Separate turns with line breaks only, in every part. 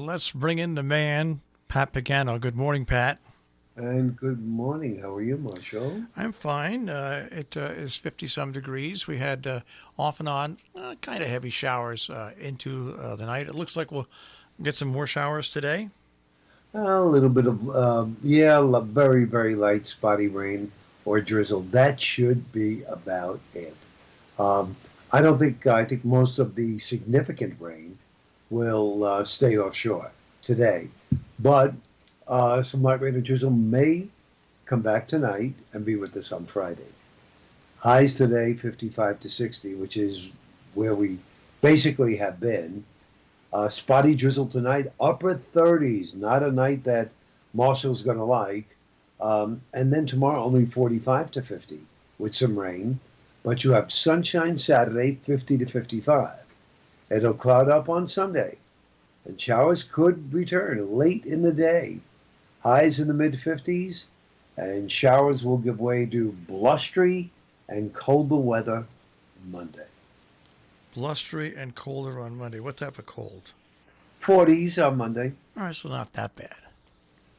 let's bring in the man, Pat Pagano. Good morning, Pat.
And good morning. How are you, Marshall?
I'm fine. It is 50 some degrees. We had off and on kind of heavy showers into the night. It looks like we'll get some more showers today.
A little bit of, very, very light spotty rain or drizzle. That should be about it. Um, I think most of the significant rain will stay offshore today. But some light rain or drizzle may come back tonight and be with us on Friday. Highs today 55 to 60, which is where we basically have been. Spotty drizzle tonight, upper 30s. Not a night that Marshall's going to like. And then tomorrow, only 45 to 50 with some rain. But you have sunshine Saturday, 50 to 55. It'll cloud up on Sunday. And showers could return late in the day. Highs in the mid 50s. And showers will give way to blustery and colder weather Monday.
Blustery and colder on Monday. What type of cold?
40s on Monday.
All right, so not that bad.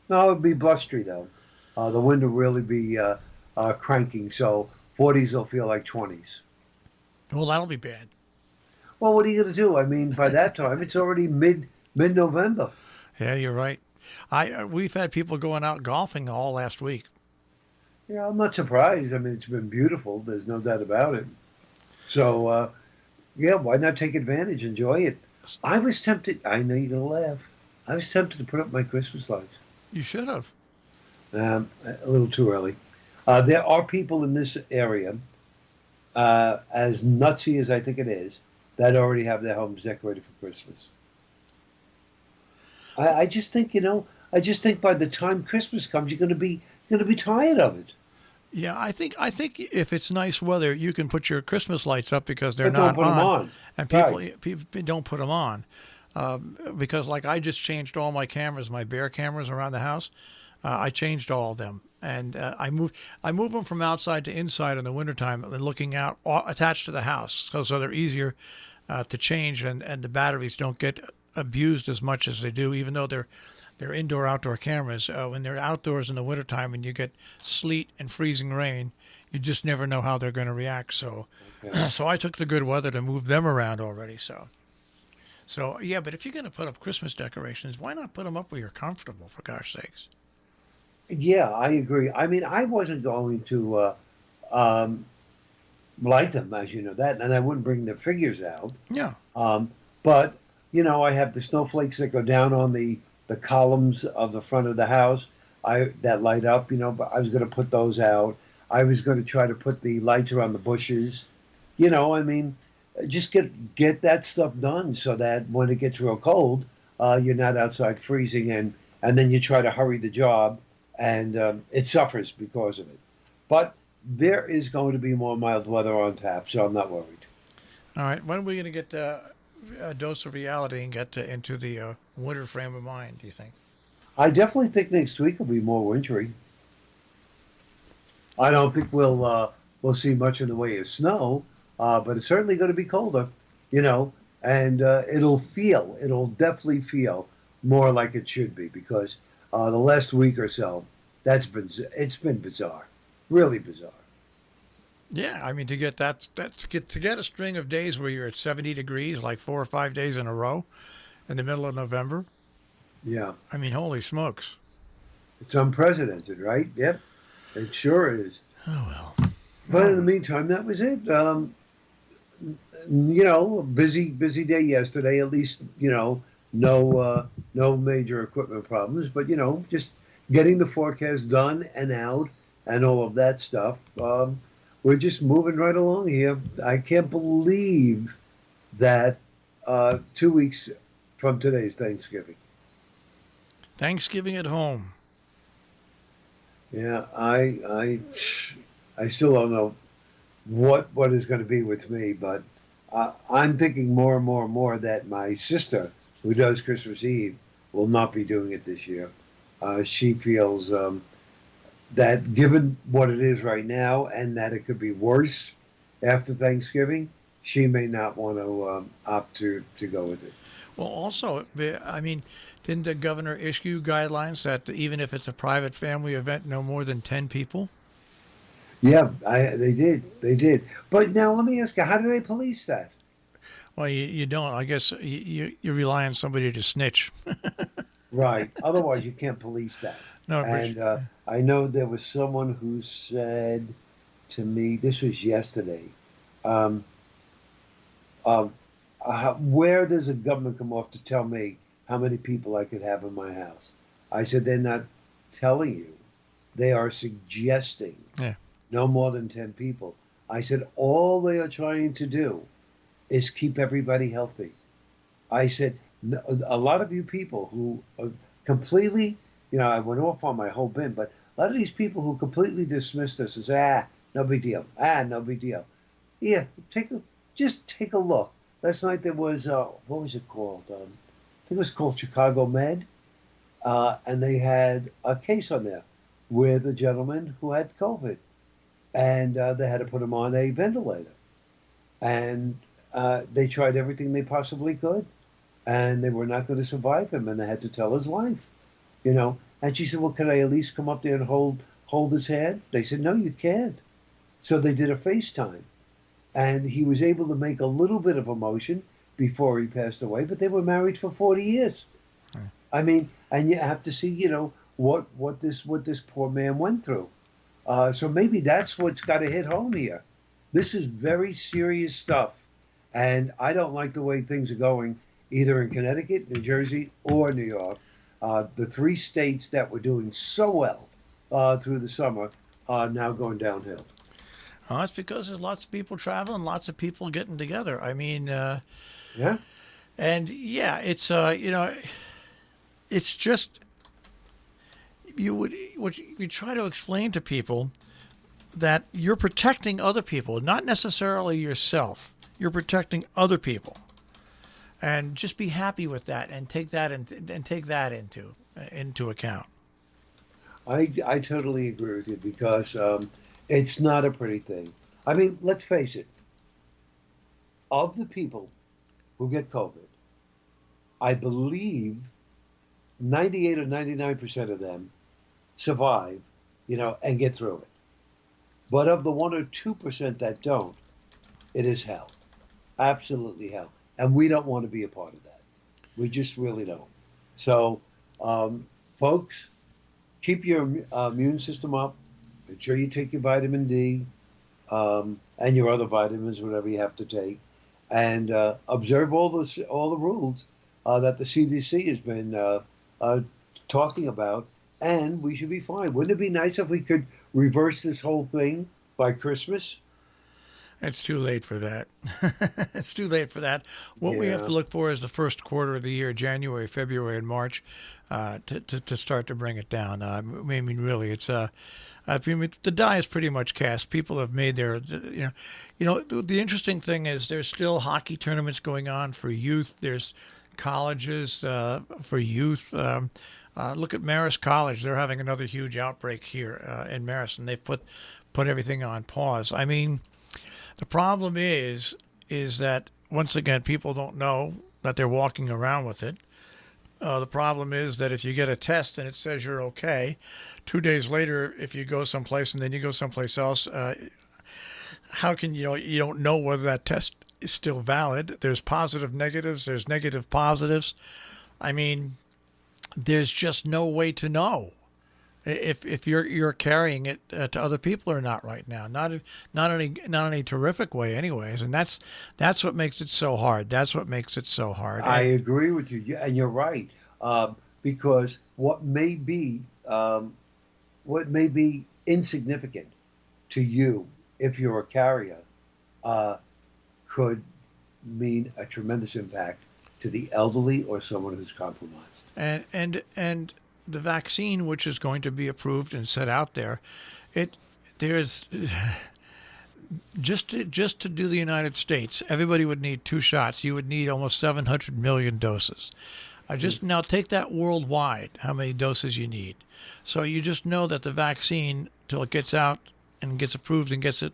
No, it'd be blustery though. The wind will really be cranking, so 40s will feel like 20s.
Well, that'll be bad.
Well, what are you going to do? I mean, by that time, it's already mid-November.
Yeah, you're right. We've had people going out golfing all last week.
Yeah, I'm not surprised. I mean, it's been beautiful. There's no doubt about it. So, yeah, why not take advantage? Enjoy it. I was tempted. I know you're going to laugh. I was tempted to put up my Christmas lights.
You should have.
A little too early. There are people in this area, as nutsy as I think it is, that already have their homes decorated for Christmas. I just think, I just think by the time Christmas comes, you're going to be tired of it.
Yeah, I think if it's nice weather, you can put your Christmas lights up because they're
But don't
not
put them on.
and
Right.
people don't put them on because like I just changed all my cameras, my Bear cameras around the house. I changed all of them, and I move them from outside to inside in the wintertime, and looking out attached to the house, so they're easier to change, and the batteries don't get abused as much as they do, even though they're indoor outdoor cameras. When they're outdoors in the wintertime and you get sleet and freezing rain, you just never know how they're going to react. So,
Okay.
so I took the good weather to move them around already. So yeah. But if you're going to put up Christmas decorations, why not put them up where you're comfortable? For gosh sakes.
Yeah, I agree. I mean, I wasn't going to um, light them, as you know that, and I wouldn't bring the figures out.
Yeah.
But I have the snowflakes that go down on the columns of the front of the house. That light up. But I was going to put those out. I was going to try to put the lights around the bushes. I mean, just get that stuff done so that when it gets real cold, you're not outside freezing, and then you try to hurry the job, and it suffers because of it. But there is going to be more mild weather on tap, so I'm not worried.
All right. When are we going to get a dose of reality and get into the winter frame of mind? Do you think?
I definitely think next week will be more wintry. I don't think we'll see much in the way of snow, but it's certainly going to be colder, and it'll definitely feel more like it should be because the last week or so, it's been bizarre, really bizarre.
Yeah, I mean to get a string of days where you're at 70 degrees, like 4 or 5 days in a row, in the middle of November.
Yeah,
I mean, holy smokes!
it's unprecedented, right? Yep, it sure is.
Oh
But in
well.
the meantime, that was it. Busy day yesterday. At least no major equipment problems. But just getting the forecast done and out and all of that stuff. We're just moving right along here. I can't believe that 2 weeks from today's Thanksgiving.
Thanksgiving at home.
Yeah, I still don't know what is going to be with me, but I'm thinking more and more and more that my sister, who does Christmas Eve, will not be doing it this year. She feels that given what it is right now and that it could be worse after Thanksgiving, she may not want to opt to go with it.
Well, also, I mean, didn't the governor issue guidelines that even if it's a private family event, no more than 10 people?
Yeah, they did. They did. But now let me ask you, how do they police that?
Well, you don't. I guess you rely on somebody to snitch.
Right. Otherwise, you can't police that.
No, but
And I know there was someone who said to me, this was yesterday, um, um, where does the government come off to tell me how many people I could have in my house? I said, they're not telling you. They are suggesting
yeah.
no more than 10 people. I said, all they are trying to do is keep everybody healthy. I said, a lot of you people who are completely, I went off on my whole bin, but a lot of these people who completely dismiss this as, no big deal. No big deal. Yeah, just take a look. Last night there was, what was it called? I think it was called Chicago Med. And they had a case on there with a gentleman who had COVID. And they had to put him on a ventilator. And they tried everything they possibly could. And they were not going to survive him. And they had to tell his wife. And she said, well, can I at least come up there and hold his hand? They said, no, you can't. So they did a FaceTime. And he was able to make a little bit of emotion before he passed away, but they were married for 40 years. I mean, and you have to see, what this poor man went through. So maybe that's what's got to hit home here. This is very serious stuff. And I don't like the way things are going, either in Connecticut, New Jersey, or New York. The three states that were doing so well through the summer are now going downhill.
Well, it's because there's lots of people traveling, lots of people getting together. I mean,
Yeah.
and yeah, it's it's just you try to explain to people that you're protecting other people, not necessarily yourself. You're protecting other people, and just be happy with that, and take that into account.
I totally agree with you because it's not a pretty thing. I mean, let's face it. Of the people who get COVID, I believe 98 or 99% of them survive, and get through it. But of the 1 or 2% that don't, it is hell. Absolutely hell. And we don't want to be a part of that. We just really don't. So, folks, keep your immune system up. Make sure you take your vitamin D and your other vitamins, whatever you have to take, and observe all the rules that the CDC has been talking about, and we should be fine. Wouldn't it be nice if we could reverse this whole thing by Christmas?
It's too late for that. It's too late for that. What we have
Yeah.
to look for is the first quarter of the year, January, February, and March, to start to bring it down. I mean, really, it's I mean, the die is pretty much cast. People have made their, The interesting thing is there's still hockey tournaments going on for youth. There's colleges for youth. Look at Marist College; they're having another huge outbreak here in Marist, and they've put everything on pause. I mean. The problem is that once again, people don't know that they're walking around with it. The problem is that if you get a test and it says you're okay, 2 days later, if you go someplace and then you go someplace else, how can you don't know whether that test is still valid? There's positive negatives. There's negative positives. I mean, there's just no way to know if you're carrying it to other people or not right now. Not in any terrific way, anyways. And that's what makes it so hard. That's what makes it so hard.
I agree with you, and you're right. Because what may be insignificant to you if you're a carrier could mean a tremendous impact to the elderly or someone who's compromised.
And the vaccine, which is going to be approved and set out there, there's just to do the United States, everybody would need 2 shots. You would need almost 700 million doses. Now take that worldwide, how many doses you need. So you just know that the vaccine, till it gets out and gets approved and gets it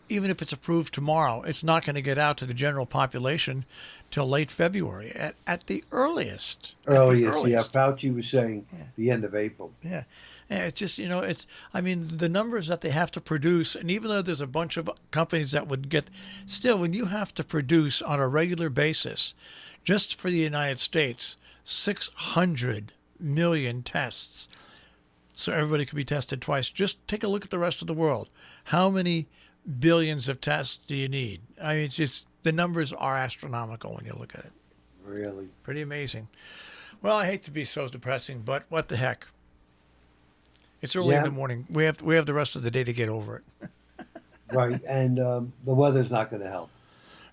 even if it's approved tomorrow, it's not going to get out to the general population till late February at the earliest.
Earliest, yeah. Fauci was saying the end of April.
Yeah. Yeah, it's just, I mean, the numbers that they have to produce, and even though there's a bunch of companies that would get, still, when you have to produce on a regular basis, just for the United States, 600 million tests, so everybody could be tested twice. Just take a look at the rest of the world. How many billions of tests do you need? I mean, it's just, the numbers are astronomical when you look at it.
Really?
Pretty amazing. Well, I hate to be so depressing, but what the heck? It's early in the morning. We have the rest of the day to get over it.
Right, and the weather's not going to help.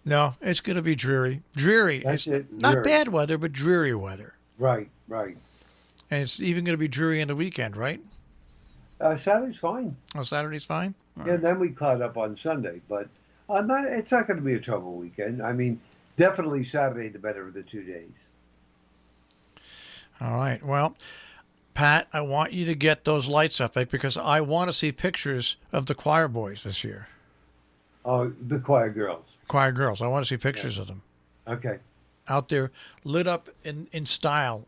No, it's going to be dreary. Dreary.
That's it.
Not
Dreary.
bad weather, but dreary weather.
Right, right.
And it's even going to be dreary on the weekend, right?
Saturday's fine.
Oh, Saturday's fine? All
Yeah,
right.
then we caught up on Sunday, but it's not going to be a trouble weekend. I mean, definitely Saturday the better of the 2 days.
All right. Well, Pat, I want you to get those lights up because I want to see pictures of the choir boys this year.
Oh, the choir girls.
Choir girls. I want to see pictures of them
Okay.
out there lit up in style.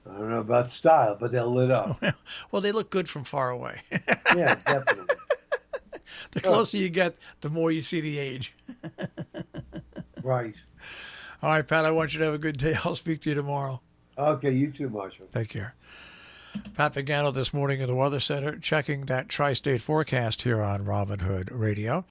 I don't know about style, but they're lit up.
Well, they look good from far away.
Yeah, definitely.
The closer you get, the more you see the age.
Right.
All right, Pat, I want you to have a good day. I'll speak to you tomorrow.
Okay, you too, Marshall.
Take care. Pat Pagano this morning at the Weather Center, checking that tri-state forecast here on Robin Hood Radio.